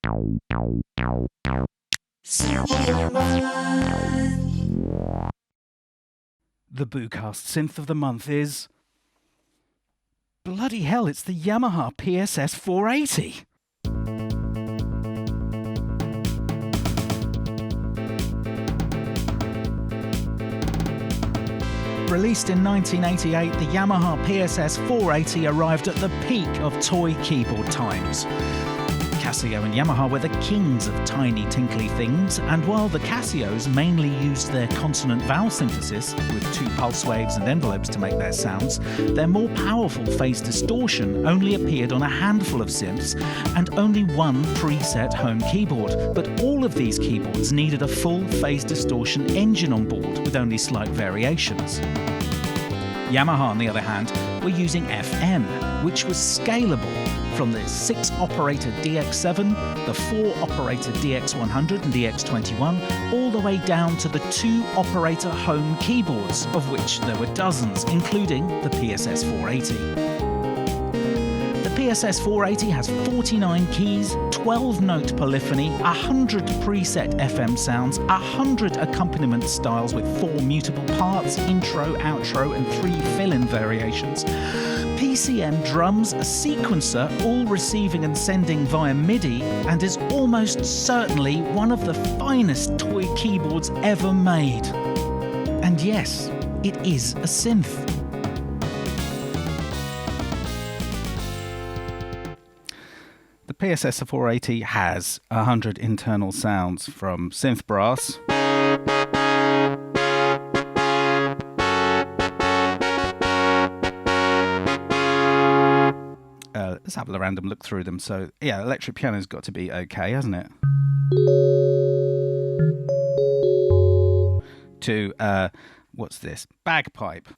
The BOOcast synth of the month is... bloody hell, it's the Yamaha PSS-480. Released in 1988, the Yamaha PSS-480 arrived at the peak of toy keyboard times. Casio and Yamaha were the kings of tiny tinkly things, and while the Casios mainly used their consonant vowel synthesis with 2 pulse waves and envelopes to make their sounds, their more powerful phase distortion only appeared on a handful of synths and only one preset home keyboard. But all of these keyboards needed a full phase distortion engine on board with only slight variations. Yamaha, on the other hand, were using FM, which was scalable from the 6-operator DX7, the 4-operator DX100 and DX21, all the way down to the 2-operator home keyboards, of which there were dozens, including the PSS-480. The PSS-480 has 49 keys, 12-note polyphony, 100 preset FM sounds, 100 accompaniment styles with 4 mutable parts, intro, outro, and 3 fill-in variations. PCM drums, a sequencer, all receiving and sending via MIDI, and is almost certainly one of the finest toy keyboards ever made. And yes, it is a synth. The PSS-480 has 100 internal sounds from synth brass, let's have a random look through them. So, yeah, electric piano's got to be okay, hasn't it? To, what's this? Bagpipe.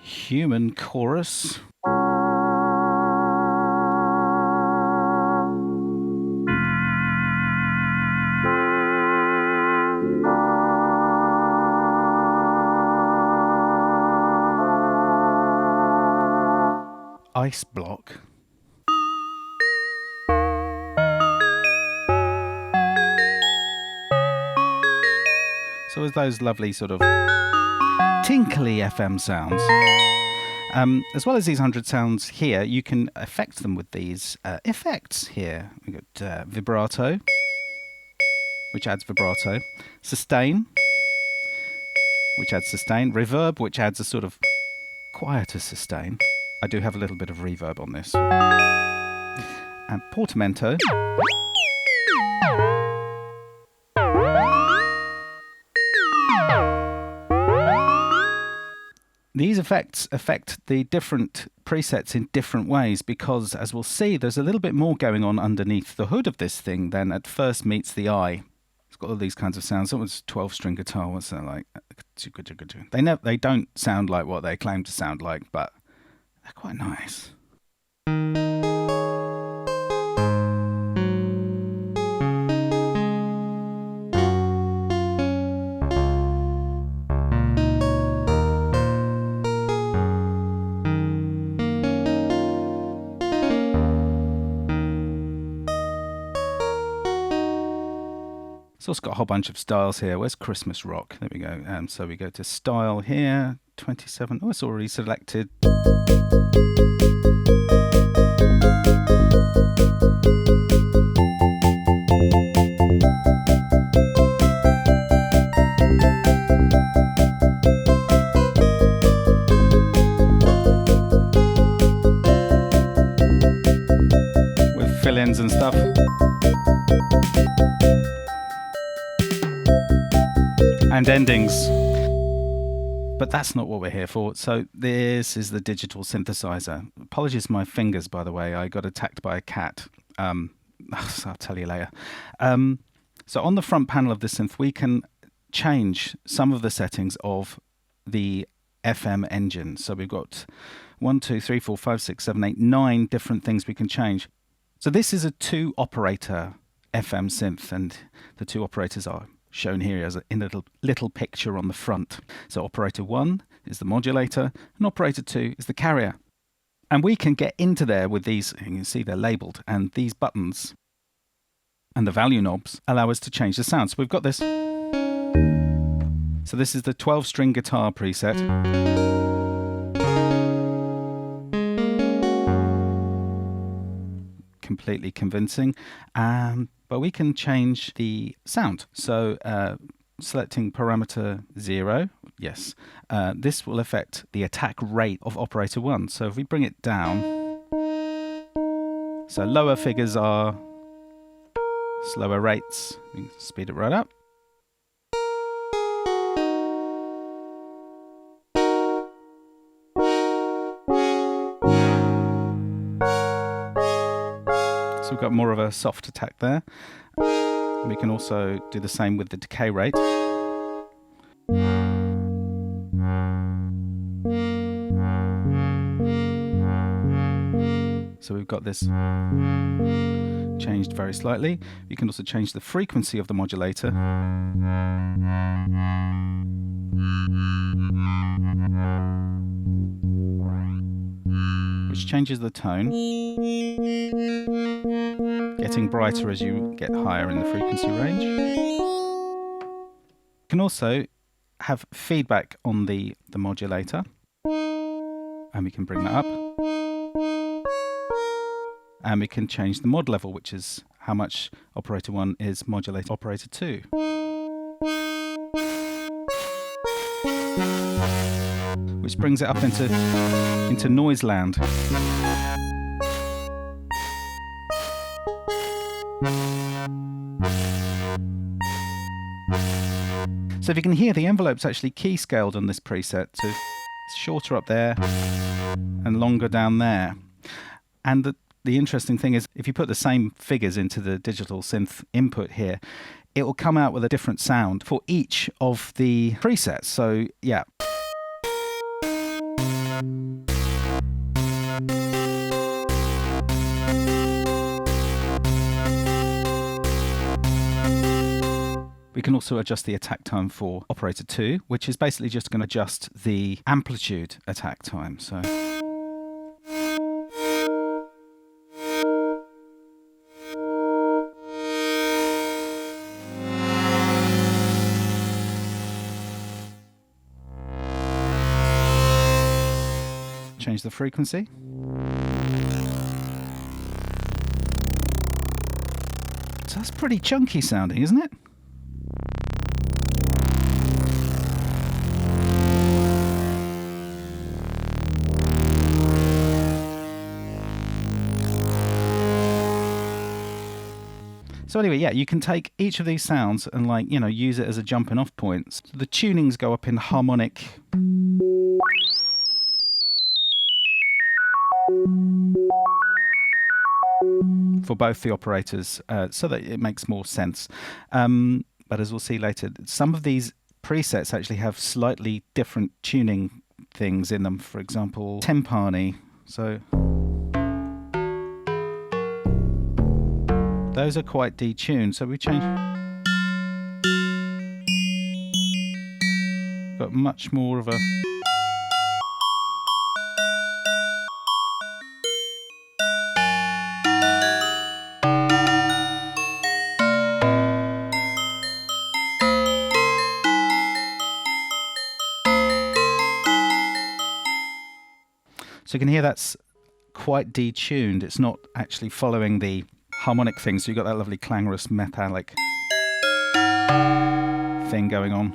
Human chorus. Ice block. So as those lovely sort of tinkly FM sounds, as well as these 100 sounds here, you can affect them with these effects here. We've got vibrato, which adds vibrato, sustain, which adds sustain, reverb, which adds a sort of quieter sustain. I do have a little bit of reverb on this. And portamento. These effects affect the different presets in different ways because, as we'll see, there's a little bit more going on underneath the hood of this thing than at first meets the eye. It's got all these kinds of sounds. Someone's 12-string guitar, what's that like? They don't sound like what they claim to sound like, but they're quite nice. So it's got a whole bunch of styles here. Where's Christmas Rock? There we go. So we go to style here, 27. Oh, it's already selected. With fill-ins and stuff. And endings. But that's not what we're here for. So this is the digital synthesizer. Apologies for my fingers, by the way. I got attacked by a cat. I'll tell you later. So on the front panel of the synth, we can change some of the settings of the FM engine. So we've got 1, 2, 3, 4, 5, 6, 7, 8, 9 different things we can change. So this is a 2-operator FM synth, and the 2 operators are shown here as in a little picture on the front. So operator 1 is the modulator, and operator 2 is the carrier. And we can get into there with these, you can see they're labelled, and these buttons and the value knobs allow us to change the sound. So we've got this. So this is the 12-string guitar preset. Completely convincing. But we can change the sound. So selecting parameter 0, yes. This will affect the attack rate of operator 1. So if we bring it down, so lower figures are slower rates. We can speed it right up. So we've got more of a soft attack there. We can also do the same with the decay rate. So we've got this changed very slightly. You can also change the frequency of the modulator. Which changes the tone, getting brighter as you get higher in the frequency range. You can also have feedback on the modulator, and we can bring that up. And we can change the mod level, which is how much operator 1 is modulating operator 2. Which brings it up into noise land. So if you can hear, the envelope's actually key scaled on this preset, so it's shorter up there and longer down there. And the interesting thing is, if you put the same figures into the digital synth input here, it will come out with a different sound for each of the presets. So yeah. We can also adjust the attack time for operator 2, which is basically just going to adjust the amplitude attack time. So change the frequency. So that's pretty chunky sounding, isn't it? So anyway, yeah, you can take each of these sounds and, like, you know, use it as a jumping off point. So the tunings go up in harmonic. For both the operators, so that it makes more sense. But as we'll see later, some of these presets actually have slightly different tuning things in them. For example, timpani. So those are quite detuned. So we change. Got much more of a. So you can hear that's quite detuned. It's not actually following the harmonic thing. So you've got that lovely clangorous metallic thing going on.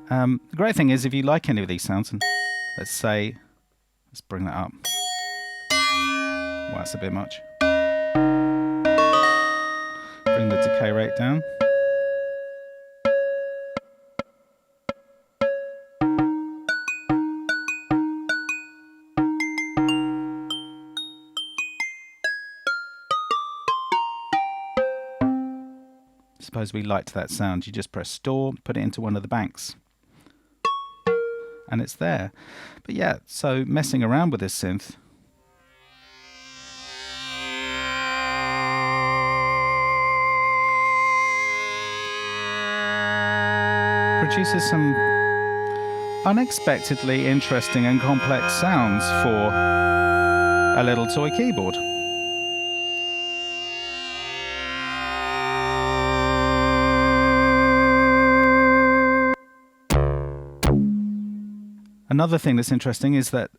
The great thing is, if you like any of these sounds, and let's bring that up. Well, that's a bit much. Bring the decay rate down. Suppose we liked that sound, you just press store, put it into one of the banks, and it's there. But yeah, so messing around with this synth, produces some unexpectedly interesting and complex sounds for a little toy keyboard. Another thing that's interesting is that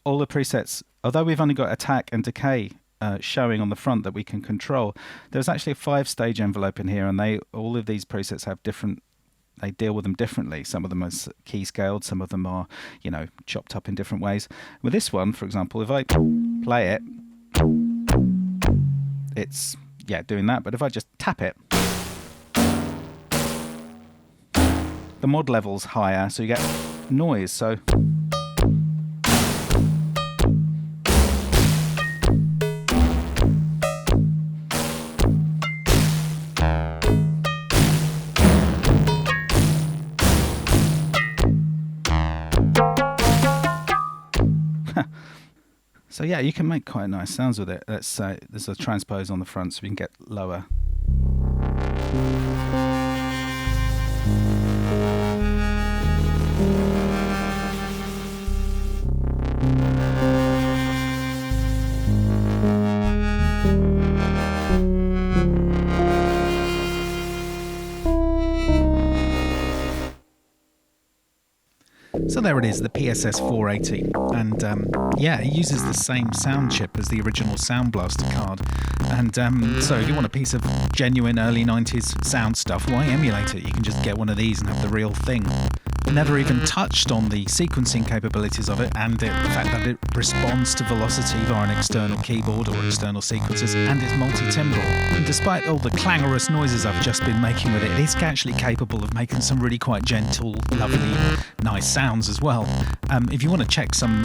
all the presets, although we've only got attack and decay showing on the front that we can control, there's actually a 5-stage envelope in here, and all of these presets have different. They deal with them differently. Some of them are key scaled, some of them are, chopped up in different ways. With this one, for example, if I play it, it's doing that. But if I just tap it, the mod level's higher, so you get noise. So so yeah, you can make quite nice sounds with it. Let's say there's a transpose on the front, so we can get lower. So there it is, the PSS-480, and it uses the same sound chip as the original Sound Blaster card, and so if you want a piece of genuine early 90s sound stuff, why emulate it? You can just get one of these and have the real thing. Never even touched on the sequencing capabilities of it, and the fact that it responds to velocity via an external keyboard or external sequencers, and it's multi-timbral. And despite all the clangorous noises I've just been making with it, it's actually capable of making some really quite gentle, lovely, nice sounds as well. If you want to check some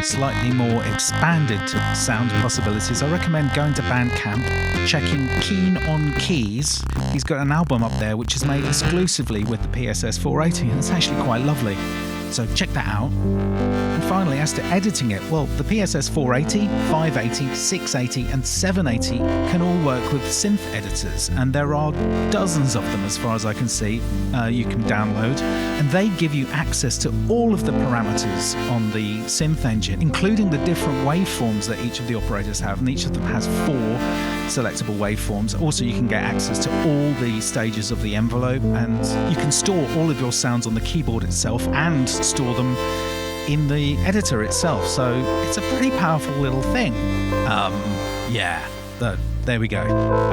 slightly more expanded sound possibilities, I recommend going to Bandcamp, checking Keen on Keys. He's got an album up there which is made exclusively with the PSS-480, and it's actually quite lovely. So check that out. And finally, as to editing it, well, the PSS-480, 580, 680 and 780 can all work with synth editors, and there are dozens of them as far as I can see you can download, and they give you access to all of the parameters on the synth engine, including the different waveforms that each of the operators have, and each of them has 4 selectable waveforms. Also, you can get access to all the stages of the envelope, and you can store all of your sounds on the keyboard itself and store them in the editor itself. So it's a pretty powerful little thing. There we go.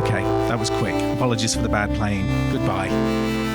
Okay, that was quick. Apologies for the bad playing. Goodbye.